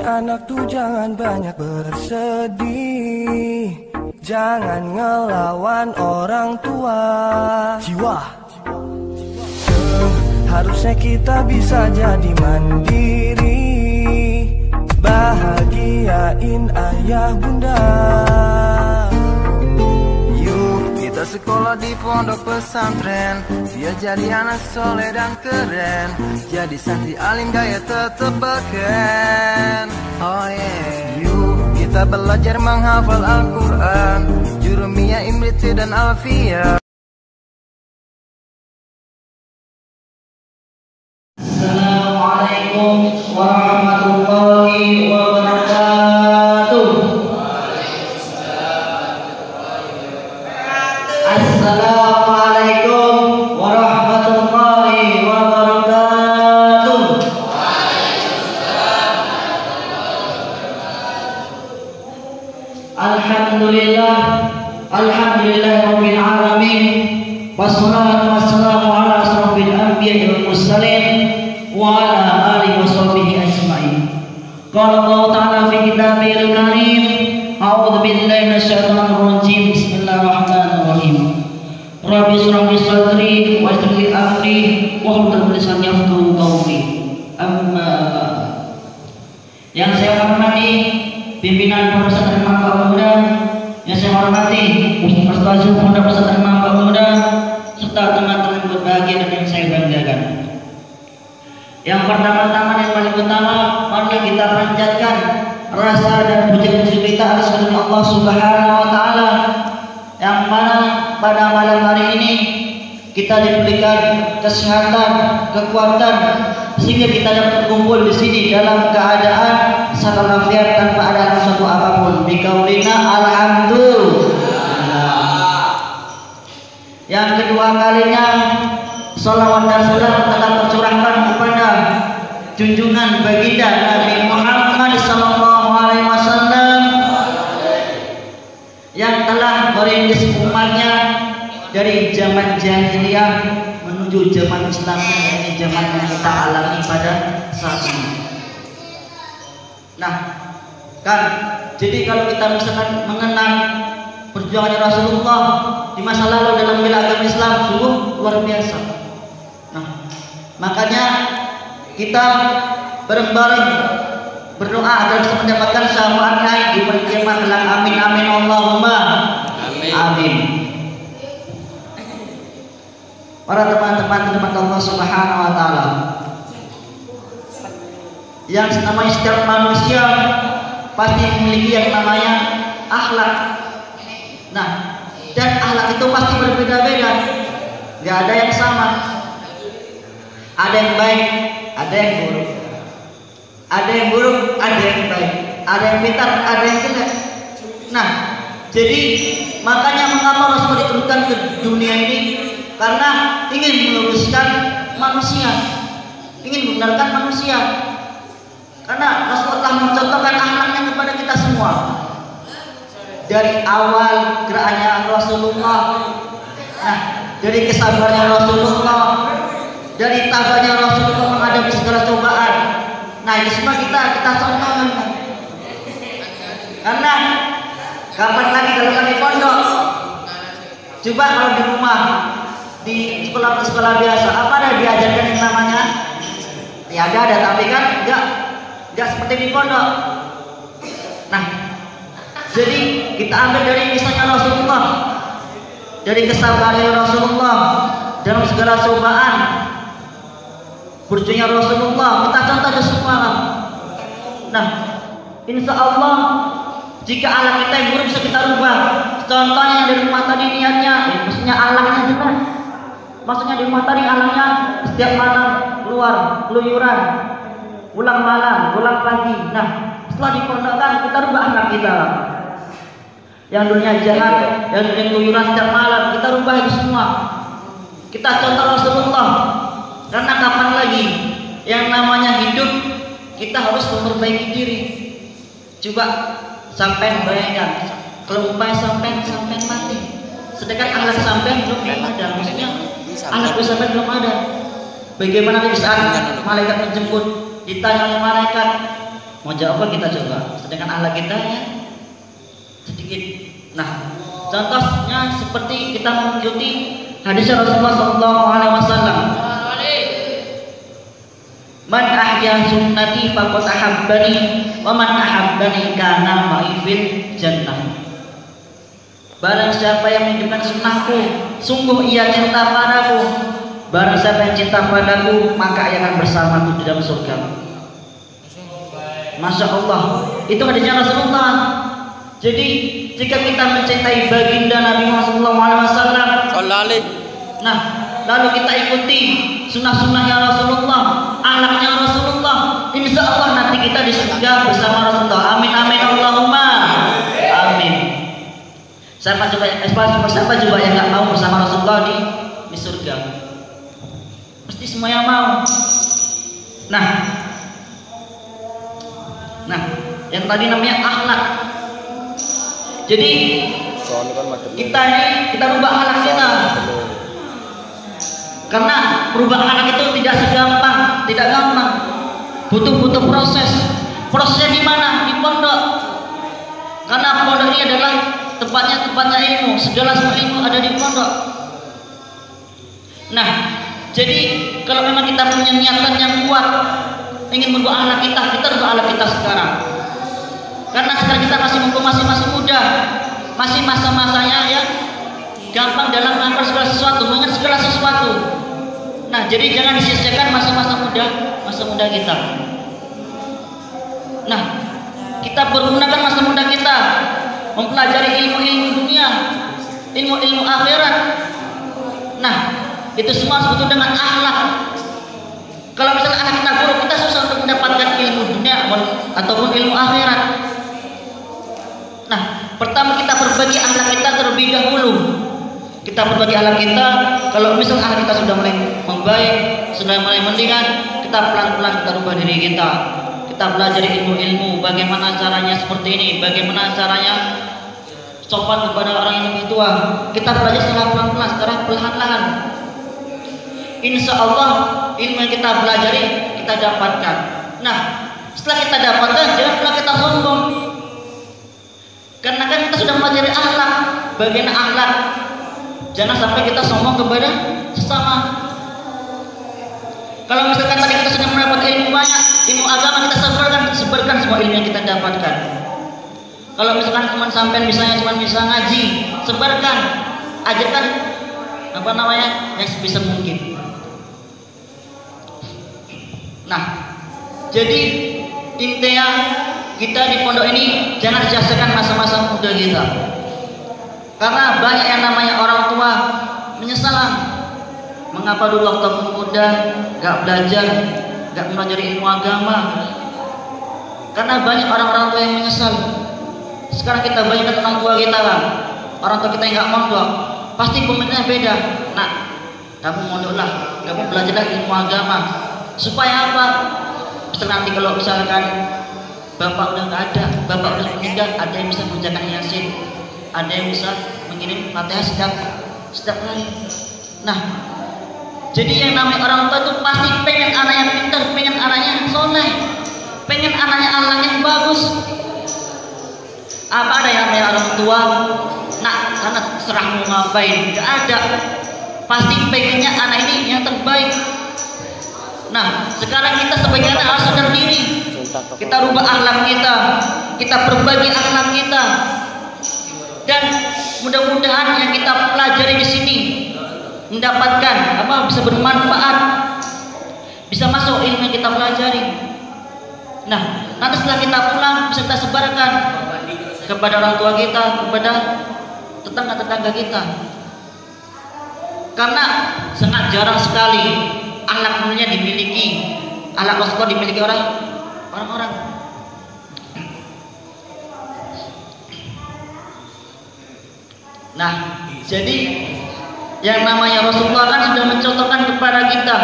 anak tuh jangan banyak bersedih, jangan ngelawan orang tua. Jiwa seharusnya kita bisa jadi mandiri, bahagiain ayah bunda. Yuk kita sekolah di pondok pesantren, biar jadi anak soleh dan keren, jadi santri alim gaya tetep beken. Oh yeah. Yuk kita belajar menghafal Al-Quran, Jurumiyah, Imriti dan Alfiyah. Assalamualaikum warahmatullahi wabarakatuh. Assalamualaikum warahmatullahi wabarakatuh. Alhamdulillah, alhamdulillah rabbil alamin. Wassalatu wassalamu ala asrofil anbiya'i wal mursalin wa ala alihi wa sahbihi ajma'in. Qala Allah ta'ala fi kitabihil karim, a'udzu billahi minasyaitonir rajim. Bismillahirrahmanirrahim. Rabbi shrah li sadri wa yassir li amri wahlul 'uqdatam min lisani yafqahu qawli. Amma ba'd. Yang saya hormati pimpinan pesantren Mangga Muda, yang saya hormati Ustaz Pondok Pesantren Mangga Muda, serta teman-teman berbahagia dan yang saya banggakan. Yang pertama-tama dan paling utama, mari kita panjatkan rasa dan puji-puji kita atas karunia Allah Subhanahu wa taala, yang mana pada malam hari ini kita diberikan kesehatan, kekuatan, sehingga kita dapat berkumpul di sini dalam keadaan sehat walafiat tanpa ada sesuatu apapun. Bikaulina alhamdulillah. Yang kedua kalinya, salawat dan salam tetap tercurahkan kepada junjungan baginda Nabi Muhammad SAW yang telah merintis umatnya dari zaman jahiliyah menuju zaman Islam, ini zaman yang kita alami pada saat ini. Nah, kan jadi kalau kita misalkan mengenang perjuangan Rasulullah di masa lalu dalam bela agama Islam, sungguh luar biasa. Nah, makanya kita bareng-bareng berdoa agar bisa mendapatkan syafaatnya di kiamat kelak. Amin amin Allahumma amin. Amin. Para teman-teman Allah Subhanahu wa taala, yang namanya setiap manusia pasti memiliki yang namanya akhlak. Nah, dan akhlak itu pasti berbeda-beda, nggak ada yang sama. Ada yang baik, ada yang buruk. Ada yang buruk, ada yang baik. Ada yang pintar, ada yang jelek. Nah, jadi makanya mengapa Rasul diturunkan ke dunia ini? Karena ingin meluruskan manusia, ingin membenarkan manusia. Karena Rasulullah mencontohkan akhlaknya kepada kita semua. Dari awal gerakannya Rasulullah, nah, dari kesabarannya Rasulullah, dari tabahnya Rasulullah menghadapi segala cobaan. Nah, ini semua kita contohkan. Karena kapan lagi kalau kami pondok? Coba kalau di rumah, di sekolah biasa, apa ada diajarkan yang namanya? Ya ada, tapi kan enggak seperti di pondok. Nah, jadi kita ambil dari kisahnya Rasulullah, dari kesabaran Rasulullah dalam segala cobaan, berjuangnya Rasulullah, kita contoh semua. Nah, insya Allah jika alam kita yang buruk bisa kita rubah. Contohnya dari rumah tadi niatnya, maksudnya alangnya jelas. Maksudnya di rumah tadi alangnya setiap malam keluar keluyuran, pulang malam, pulang pagi. Nah, setelah dipondokkan kita rubah anak kita. Yang dunia jahat, yang dunia keluyuran setiap malam, kita rubah itu semua. Kita contoh Rasulullah. Karena kapan lagi yang namanya hidup, kita harus memperbaiki diri. Coba sampai bayangkan, kalau upaya sampai mati, sedangkan alat sampai belum ada, maksudnya alat sampai belum ada. Bagaimana di saat malaikat menjemput, ditanya oleh malaikat, Mau jawab apa kita coba? Sedangkan akhlak kita ya sedikit. Nah, contohnya seperti kita mengikuti hadis Rasulullah SAW. Man ahya sunnati faqad ahabbani wa man ahabbani kana ma'i fil jannah. Barang siapa yang menghidupkan sunnahku, sungguh ia cinta padaku. Barang siapa yang cinta padaku, maka ia akan bersamaku di dalam surga. Masya Allah, itu hadisnya Rasulullah. Jadi jika kita mencintai baginda Nabi Muhammad SAW, nah lalu kita ikuti sunnah-sunnahnya Rasulullah, akhlaknya Rasulullah, insya Allah nanti kita di surga bersama Rasulullah. Amin amin Allahumma amin. Siapa juga yang nggak mau bersama Rasulullah di surga? Pasti semua yang mau. Nah, yang tadi namanya akhlak. Jadi kita rubah akhlak kita. Karena merubah akhlak itu tidak gampang. Butuh proses. Prosesnya di mana? Di pondok. Karena pondok ini adalah tempatnya ilmu. Segala ilmu ada di pondok. Nah, jadi kalau memang kita punya niatan yang kuat ingin merubah akhlak kita rubah akhlak kita sekarang. Karena sekarang kita masih muda, masih masa-masanya ya gampang dalam mengambil segala sesuatu, mengingat segala sesuatu. Nah, jadi jangan disia-siakan masa muda kita. Nah, kita pergunakan masa muda kita mempelajari ilmu-ilmu dunia, ilmu-ilmu akhirat. Nah, itu semua sebetulnya dengan akhlak. Kalau misalnya anak kita buruk, kita susah untuk mendapatkan ilmu dunia ataupun ilmu akhirat. Nah, pertama kita berbagi akhlak kita terlebih dahulu. Kita berbagi akhlak kita. Kalau misalnya akhlak kita sudah mulai membaik, sudah mulai mendingan, kita pelan-pelan kita rubah diri kita. Kita belajar ilmu-ilmu, bagaimana caranya seperti ini, bagaimana caranya sopan kepada orang yang lebih tua. Kita belajar secara pelan-pelan, secara perlahan-lahan. Insya Allah ilmu yang kita pelajari kita dapatkan. Nah, setelah kita dapatkan jangan pula kita sombong. Karena kan kita sudah mempelajari akhlak. Bagian akhlak, jangan sampai kita sombong kepada sesama. Kalau misalkan tadi kita sudah mendapat ilmu banyak, ilmu agama, kita sebarkan semua ilmu yang kita dapatkan. Kalau misalkan cuma sampai misalnya cuma bisa ngaji, sebarkan, ajarkan yang sebisa mungkin. Nah, jadi intinya kita di pondok ini jangan sia-siakan masa-masa muda kita. Karena banyak yang namanya orang tua menyesal, mengapa dulu waktu muda gak belajar, gak mempelajari ilmu agama. Karena banyak orang-orang tua yang menyesal. Sekarang kita banyak orang tua kita orang tua kita yang gak mondok, pasti komentarnya beda. Nah, kamu mondoklah, kamu belajarlah ilmu agama. Supaya apa? Bisa nanti kalau misalkan bapak udah nggak ada, bapak udah meninggal, ada yang bisa menjaga Yasin, ada yang bisa mengirim Fatihah setiap hari. Nah, jadi yang namanya orang tua itu pasti pengen anaknya pintar, pengen anaknya soleh, pengen anaknya anak yang bagus. Apa ada yang namanya orang tua? Nah, karena serah mau ngapain, nggak ada. Pasti pengennya anak ini yang terbaik. Nah, sekarang kita sebagai anak harus sadar diri. Kita rubah akhlak kita berbagi akhlak kita, dan mudah-mudahan yang kita pelajari di sini mendapatkan bisa bermanfaat, bisa masuk ilmu yang kita pelajari. Nah, nanti setelah kita pulang bisa kita sebarkan kepada orang tua kita, kepada tetangga-tetangga kita. Karena sangat jarang sekali akhlak mulia dimiliki, akhlak Rasulullah dimiliki orang-orang. Nah, jadi yang namanya Rasulullah kan sudah mencontohkan kepada kita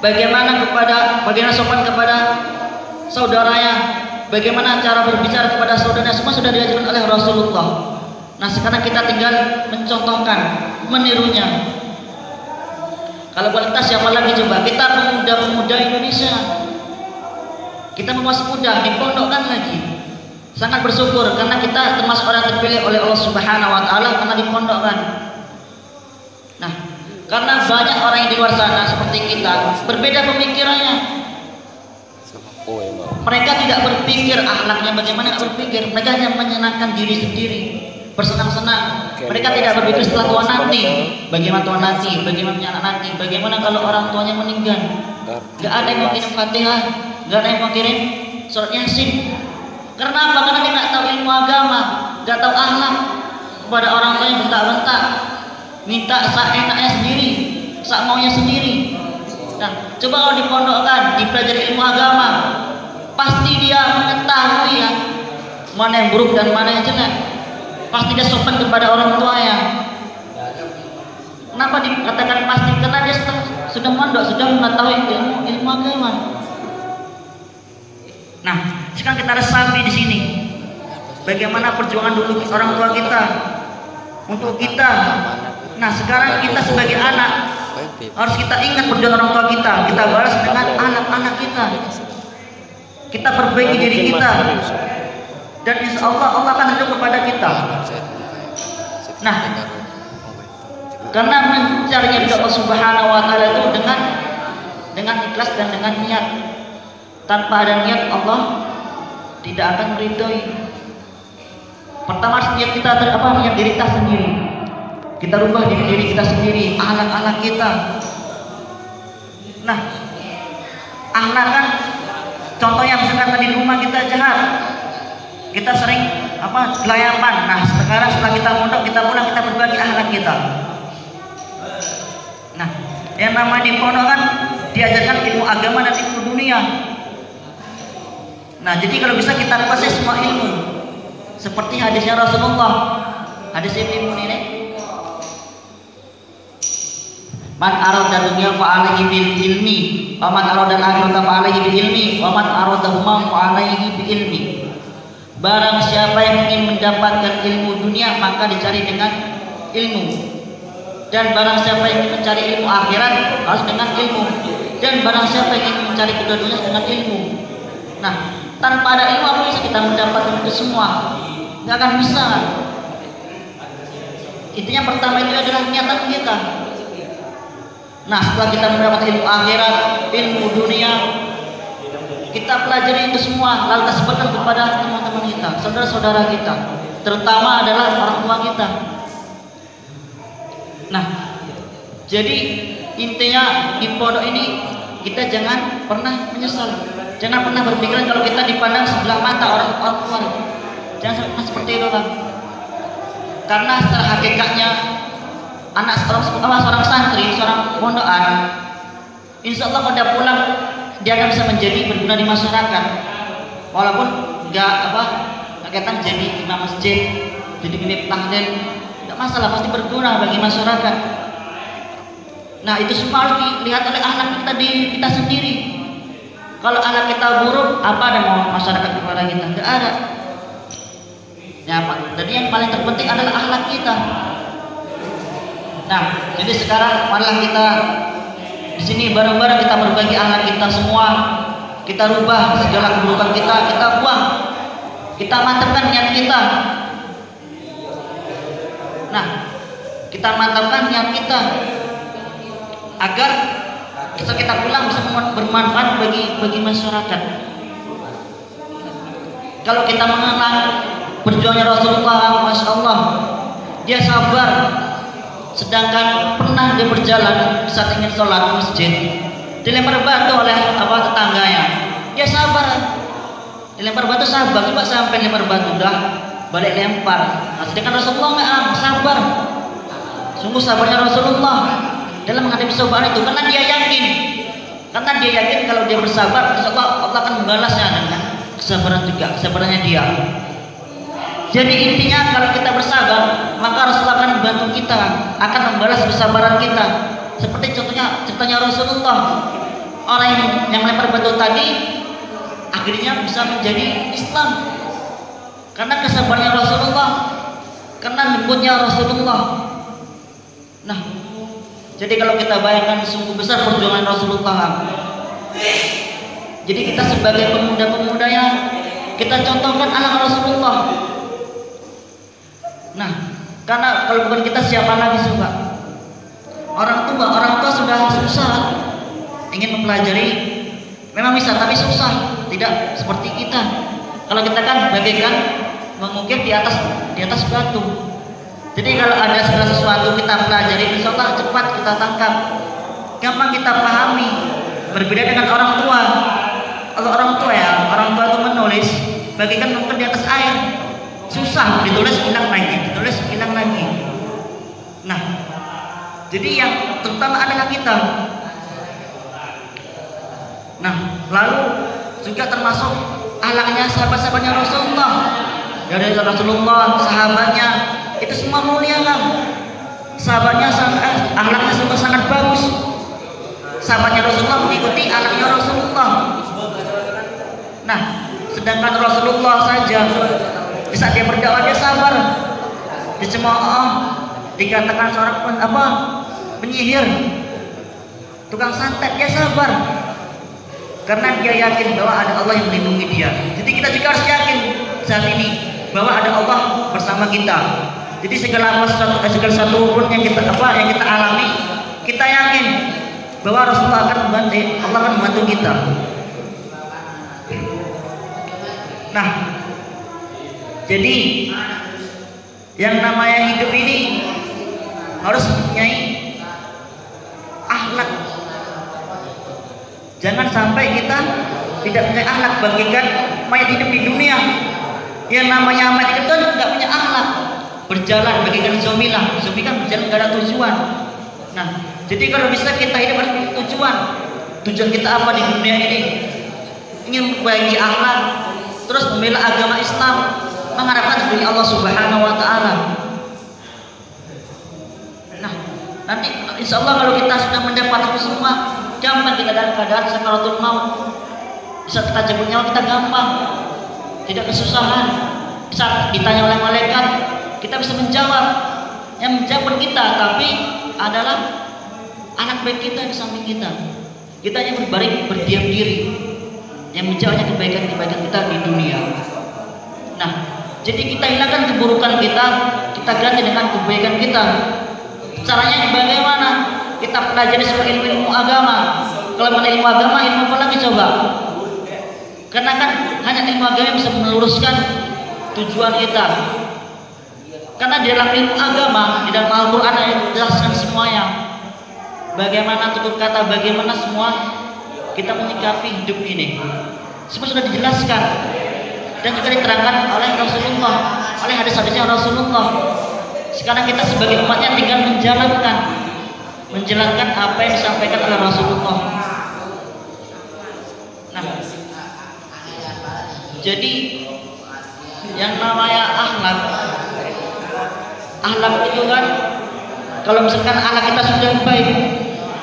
bagaimana sopan kepada saudaranya, bagaimana cara berbicara kepada saudaranya, semua sudah diajarkan oleh Rasulullah. Nah, sekarang kita tinggal mencontohkan, menirunya. Kalau boleh kita siapa lagi coba? Kita pemuda-pemuda Indonesia. Kita masih muda, dipondokkan lagi. Sangat bersyukur karena kita termasuk orang terpilih oleh Allah Subhanahu wa taala karena dipondokkan. Nah, karena banyak orang yang di luar sana seperti kita berbeda pemikirannya. Mereka tidak berpikir akhlaknya bagaimana, tidak berpikir. Mereka hanya menyenangkan diri sendiri, bersenang-senang. Mereka tidak berpikir setelah tua nanti, bagaimana tua nanti, bagaimana punya anak nanti, bagaimana kalau orang tuanya meninggal. Gak ada yang mau kirim Fatihah, gak ada yang mau kirim surat Yasin. Karena apa? Karena dia nggak tahu ilmu agama, nggak tahu akhlak. Kepada orang tuanya bentak-bentak, minta seenaknya sendiri, sak maunya sendiri. Nah, coba kalau dipondokkan, dipelajari ilmu agama, pasti dia mengetahui ya mana yang buruk dan mana yang jelek. Pasti dia sopan kepada orang tuanya. Kenapa dikatakan pasti? Karena dia sudah mondok, sudah mengetahui ilmu agama. Nah, sekarang kita resapi di sini. Bagaimana perjuangan dulu orang tua kita untuk kita. Nah, sekarang kita sebagai anak harus kita ingat perjuangan orang tua kita. Kita balas dengan anak-anak kita. Kita perbaiki diri kita. Dan insya Allah Allah akan ridho kepada kita. Nah, karena mencarinya ridho Allah Subhanahu wa taala itu dengan ikhlas dan dengan niat. Tanpa ada niat Allah tidak akan meridhoi. Pertama niat kita niat diri kita sendiri. Kita rubah diri kita sendiri, akhlak kita. Nah, akhlak kan contohnya misalkan tadi di rumah kita jahat, kita sering gelayapan. Nah, sekarang setelah kita mondok, kita pulang, kita berbagi akhlak kita. Nah, yang namanya di pondok kan diajarkan ilmu agama dan ilmu dunia. Nah, jadi kalau bisa kita kuasai semua ilmu. Seperti hadisnya Rasulullah. Hadis ini ini. Man arada dunya fa alaihi bil ilmi, wa man arada al-akhirata fa alaihi bil ilmi, wa man aradahuma fa alaihi bil ilmi. Barang siapa yang ingin mendapatkan ilmu dunia maka dicari dengan ilmu. Dan barang siapa yang ingin mencari ilmu akhirat harus dengan ilmu. Dan barang siapa yang ingin mencari kedua-duanya dengan ilmu. Nah, tanpa ada ilmu apa bisa kita mendapatkan itu semua? Nggak akan bisa. Intinya pertama itu adalah niatan kita. Nah, setelah kita mendapat ilmu akhirat, ilmu dunia, kita pelajari itu semua, lalu kita sebarkan kepada teman-teman kita, saudara-saudara kita, terutama adalah orang tua kita. Nah, jadi intinya di pondok ini kita jangan pernah menyesal, jangan pernah berpikiran kalau kita dipandang sebelah mata orang tua. Jangan seperti itu kan. Karena secara hakikatnya anak seorang santri, seorang pondokan, insya Allah pada pulang dia akan bisa menjadi berguna di masyarakat. Walaupun nggak kaitan jadi imam masjid, jadi pemimpin tahlil, nggak masalah, pasti berguna bagi masyarakat. Nah, itu semua harus dilihat oleh anak kita diri kita sendiri. Kalau anak kita buruk, apa ada mau masyarakat kepada kita? Nggak ada. Ya, Pak. Jadi yang paling terpenting adalah akhlak kita. Nah, jadi sekarang marilah kita di sini bareng-bareng kita berbagi akhlak kita semua. Kita rubah segala keburukan kita buang. Kita mantapkan niat kita. Nah, kita mantapkan niat kita agar bisa kita pulang bisa bermanfaat bagi masyarakat. Kalau kita mengenal perjuangannya Rasulullah, Masya Allah, dia sabar. Sedangkan pernah dia berjalan saat ingin sholat di masjid, dilempar batu oleh tetangganya. Dia sabar, dilempar batu sabar, coba sampai lempar batu dah balik lempar. Nah, sedangkan Rasulullah nggak sabar. Sungguh sabarnya Rasulullah dalam menghadapi cobaan itu, karena dia yakin kalau dia bersabar, insya Allah Allah akan membalasnya dengan kesabaran juga, kesabarannya dia. Jadi intinya kalau kita bersabar, maka Rasulullah akan membantu kita, akan membalas kesabaran kita. Seperti contohnya Rasulullah, orang yang melempar batu tadi akhirnya bisa menjadi Islam karena kesabarannya Rasulullah, karena lembutnya Rasulullah. Nah, jadi kalau kita bayangkan sungguh besar perjuangan Rasulullah. Jadi kita sebagai pemuda-pemuda yang kita contohkan anak Rasulullah. Nah, karena kalau bukan kita siapa lagi coba? Orang tua sudah susah ingin mempelajari, memang bisa tapi susah, tidak seperti kita. Kalau kita kan bagaikan mengukir di atas batu. Jadi kalau ada segala sesuatu kita pelajari, insya Allah cepat kita tangkap, gampang kita pahami. Berbeda dengan orang tua. Kalau orang tua itu menulis bagaikan mengukir di atas air, susah, ditulis hilang lagi. Nah, jadi yang terutama adalah kita. Nah, lalu juga termasuk akhlaknya sahabat-sahabatnya Rasulullah. Dari Rasulullah, sahabatnya itu semua mulia kan. Sahabatnya akhlaknya sangat bagus. Sahabatnya Rasulullah mengikuti akhlaknya Rasulullah. Nah, sedangkan Rasulullah saja di saat dia berdakwah dia sabar. Dicemooh, dikatakan seorang penyihir, tukang santet, dia sabar karena dia yakin bahwa ada Allah yang melindungi dia. Jadi kita juga harus yakin saat ini bahwa ada Allah bersama kita. Jadi segala satu pun yang kita alami, kita yakin bahwa Rasulullah akan membantu, Allah akan membantu kita. Nah, jadi yang namanya hidup ini harus mempunyai akhlak. Jangan sampai kita tidak punya akhlak, bagikan mayat hidup di dunia. Yang namanya mayat hidup itu tidak punya akhlak, berjalan bagikan zombie kan berjalan tidak ada tujuan. Nah, jadi kalau bisa kita hidup harus tujuan kita apa di dunia ini? Ingin memperbaiki akhlak, terus membela agama Islam, mengharapkan dari Allah Subhanahu wa Ta'ala. Nah, nanti insya Allah kalau kita sudah mendapat itu semua, gampang kita dalam keadaan sakaratul maut. Bisa kita cabut nyawa kita gampang, tidak kesusahan. Bisa ditanya oleh malaikat, kita bisa menjawab. Yang menjawab kita, tapi adalah anak baik kita di samping kita. Kita hanya berdiam diri. Yang menjawabnya kebaikan-kebaikan kita di dunia. Nah, jadi kita hilangkan keburukan kita ganti dengan kebaikan kita. Caranya bagaimana? Kita pelajari semua ilmu agama. Kalau bukan ilmu agama, ilmu apa lagi coba? Karena kan hanya ilmu agama yang bisa meluruskan tujuan kita. Karena di dalam ilmu agama, di dalam Al-Quran yang dijelaskan semuanya. Bagaimana tutur kata, bagaimana semua kita menyikapi hidup ini. Semua sudah dijelaskan dan juga diterangkan oleh Rasulullah, oleh hadis-hadisnya Rasulullah. Sekarang kita sebagai umatnya tinggal menjalankan apa yang disampaikan oleh Rasulullah. Nah, jadi yang namanya akhlak itu kan, kalau misalkan anak kita sudah baik,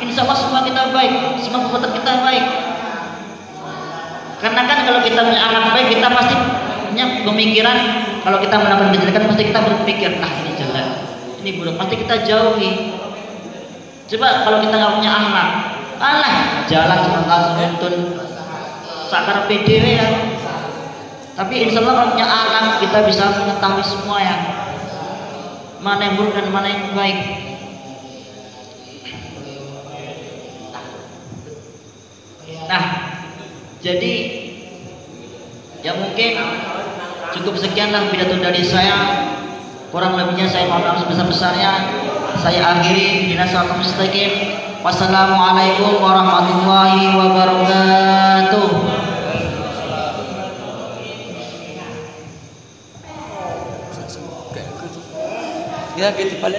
insya Allah semua kita baik, semua perbuatan kita baik. Karena kan kalau kita punya anak baik, kita pasti punya pemikiran. Kalau kita melakukan kejelekan, pasti kita berpikir, ini jelek, ini buruk, pasti kita jauhi. Coba kalau kita nggak punya akhlak, jalan cuma nuntun sakar PDW ya. Tapi insya Allah kalau punya akhlak, kita bisa mengetahui semua yang mana yang buruk dan mana yang baik. Nah, jadi ya mungkin cukup sekianlah pidato dari saya. Kurang lebihnya saya mohon maaf sebesar-besarnya. Saya akhiri dengan siratal mustaqim. Wassalamualaikum warahmatullahi wabarakatuh. Ya gitu paling.